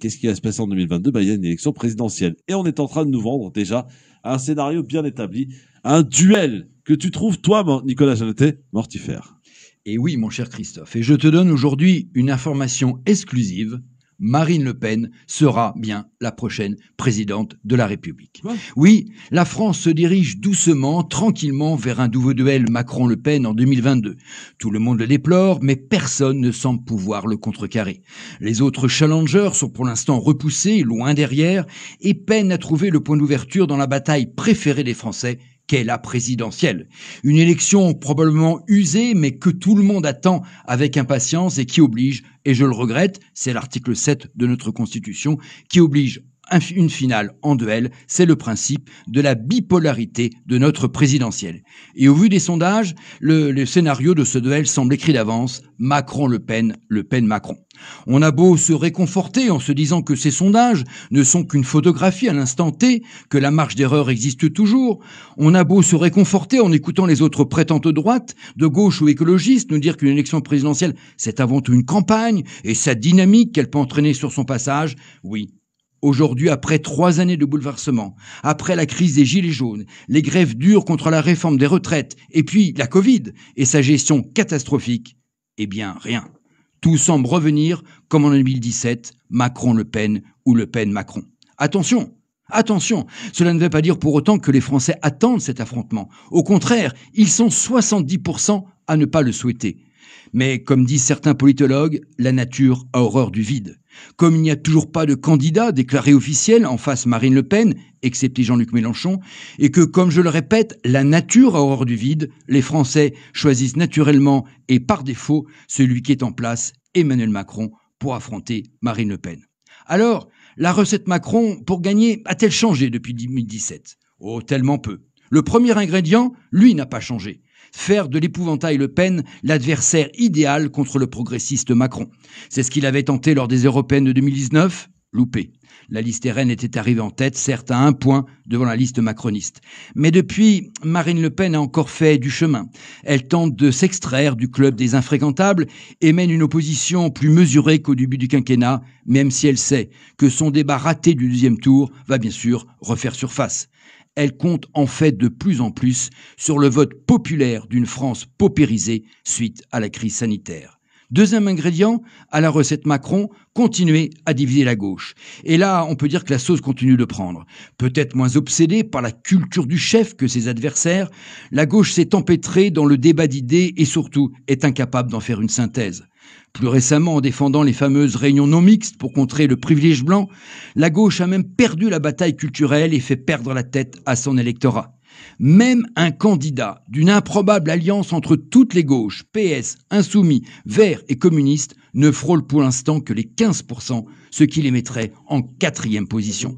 qu'est-ce qui va se passer en 2022? Il y a une élection présidentielle. Et on est en train de nous vendre déjà un scénario bien établi, un duel que tu trouves, toi, Nicolas Jeannetet, mortifère. Et oui, mon cher Christophe, et je te donne aujourd'hui une information exclusive. Marine Le Pen sera bien la prochaine présidente de la République. Quoi? Oui, la France se dirige doucement, tranquillement vers un nouveau duel Macron-Le Pen en 2022. Tout le monde le déplore, mais personne ne semble pouvoir le contrecarrer. Les autres challengers sont pour l'instant repoussés, loin derrière, et peinent à trouver le point d'ouverture dans la bataille préférée des Français, qu'est la présidentielle. Une élection probablement usée, mais que tout le monde attend avec impatience et qui oblige, et je le regrette, c'est l'article 7 de notre Constitution, qui oblige une finale en duel, c'est le principe de la bipolarité de notre présidentielle. Et au vu des sondages, le scénario de ce duel semble écrit d'avance, Macron-Le Pen, Le Pen-Macron. On a beau se réconforter en se disant que ces sondages ne sont qu'une photographie à l'instant T, que la marge d'erreur existe toujours. On a beau se réconforter en écoutant les autres prétentes droites, de gauche ou écologistes, nous dire qu'une élection présidentielle, c'est avant tout une campagne et sa dynamique qu'elle peut entraîner sur son passage. Oui. Aujourd'hui, après 3 années de bouleversement, après la crise des Gilets jaunes, les grèves dures contre la réforme des retraites, et puis la Covid et sa gestion catastrophique, eh bien rien. Tout semble revenir comme en 2017, Macron-Le Pen ou Le Pen-Macron. Attention, cela ne veut pas dire pour autant que les Français attendent cet affrontement. Au contraire, ils sont 70% à ne pas le souhaiter. Mais comme disent certains politologues, la nature a horreur du vide. Comme il n'y a toujours pas de candidat déclaré officiel en face Marine Le Pen, excepté Jean-Luc Mélenchon, et que, comme je le répète, la nature a horreur du vide, les Français choisissent naturellement et par défaut celui qui est en place, Emmanuel Macron, pour affronter Marine Le Pen. Alors, la recette Macron pour gagner a-t-elle changé depuis 2017 ? Oh, tellement peu. Le premier ingrédient, lui, n'a pas changé. Faire de l'épouvantail Le Pen l'adversaire idéal contre le progressiste Macron. C'est ce qu'il avait tenté lors des européennes de 2019, loupé. La liste RN était arrivée en tête, certes à 1 point devant la liste macroniste. Mais depuis, Marine Le Pen a encore fait du chemin. Elle tente de s'extraire du club des infréquentables et mène une opposition plus mesurée qu'au début du quinquennat, même si elle sait que son débat raté du 2e tour va bien sûr refaire surface. Elle compte en fait de plus en plus sur le vote populaire d'une France paupérisée suite à la crise sanitaire. Deuxième ingrédient, à la recette Macron, continuer à diviser la gauche. Et là, on peut dire que la sauce continue de prendre. Peut-être moins obsédée par la culture du chef que ses adversaires, la gauche s'est empêtrée dans le débat d'idées et surtout est incapable d'en faire une synthèse. Plus récemment, en défendant les fameuses réunions non mixtes pour contrer le privilège blanc, la gauche a même perdu la bataille culturelle et fait perdre la tête à son électorat. Même un candidat d'une improbable alliance entre toutes les gauches, PS, Insoumis, Verts et communistes, ne frôle pour l'instant que les 15%, ce qui les mettrait en 4e position.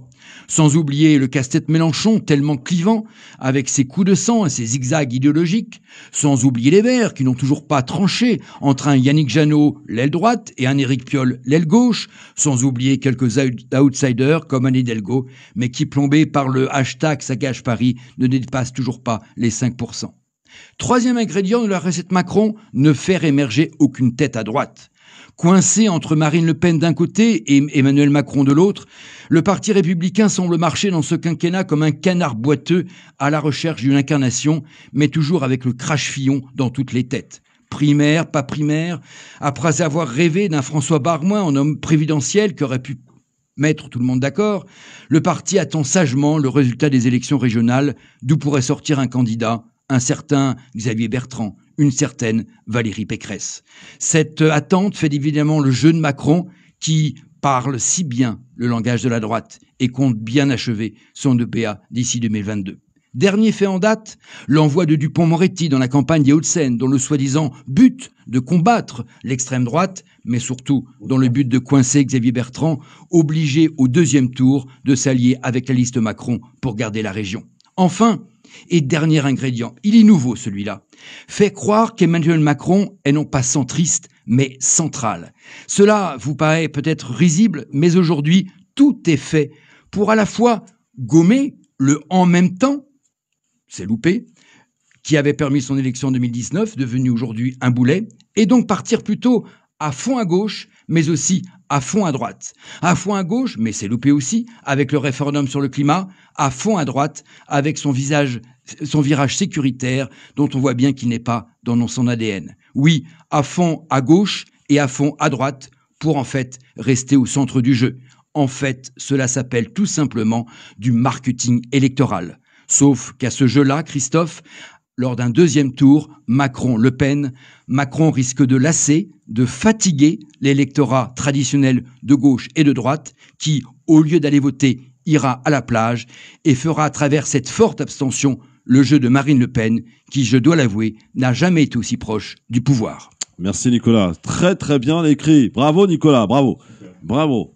Sans oublier le casse-tête Mélenchon, tellement clivant, avec ses coups de sang et ses zigzags idéologiques. Sans oublier les Verts, qui n'ont toujours pas tranché entre un Yannick Jadot, l'aile droite, et un Éric Piolle, l'aile gauche. Sans oublier quelques outsiders comme Anne Hidalgo, mais qui, plombés par le hashtag Sagage Paris, ne dépassent toujours pas les 5%. Troisième ingrédient de la recette Macron, ne faire émerger aucune tête à droite. Coincé entre Marine Le Pen d'un côté et Emmanuel Macron de l'autre, le parti républicain semble marcher dans ce quinquennat comme un canard boiteux à la recherche d'une incarnation, mais toujours avec le crache-fillon dans toutes les têtes. Primaire, pas primaire, après avoir rêvé d'un François Baroin en homme prévidentiel qui aurait pu mettre tout le monde d'accord, le parti attend sagement le résultat des élections régionales, d'où pourrait sortir un candidat, un certain Xavier Bertrand, une certaine Valérie Pécresse. Cette attente fait évidemment le jeu de Macron qui parle si bien le langage de la droite et compte bien achever son EPA d'ici 2022. Dernier fait en date, l'envoi de Dupond-Moretti dans la campagne des Hauts-de-Seine, dont le soi-disant but de combattre l'extrême droite, mais surtout dans le but de coincer Xavier Bertrand, obligé au 2e tour de s'allier avec la liste Macron pour garder la région. Enfin, et dernier ingrédient, il est nouveau celui-là, fait croire qu'Emmanuel Macron est non pas centriste, mais central. Cela vous paraît peut-être risible, mais aujourd'hui, tout est fait pour à la fois gommer le « en même temps », c'est loupé, qui avait permis son élection en 2019, devenu aujourd'hui un boulet, et donc partir plutôt à fond à gauche, mais aussi à fond à droite. À fond à gauche, mais c'est loupé aussi, avec le référendum sur le climat. À fond à droite, avec son virage sécuritaire, dont on voit bien qu'il n'est pas dans son ADN. Oui, à fond à gauche et à fond à droite, pour en fait rester au centre du jeu. En fait, cela s'appelle tout simplement du marketing électoral. Sauf qu'à ce jeu-là, Christophe, lors d'un deuxième tour, Macron-Le Pen, Macron risque de lasser, de fatiguer l'électorat traditionnel de gauche et de droite qui, au lieu d'aller voter, ira à la plage et fera à travers cette forte abstention le jeu de Marine Le Pen qui, je dois l'avouer, n'a jamais été aussi proche du pouvoir. Merci Nicolas. Très très bien écrit. Bravo Nicolas, bravo. Bravo.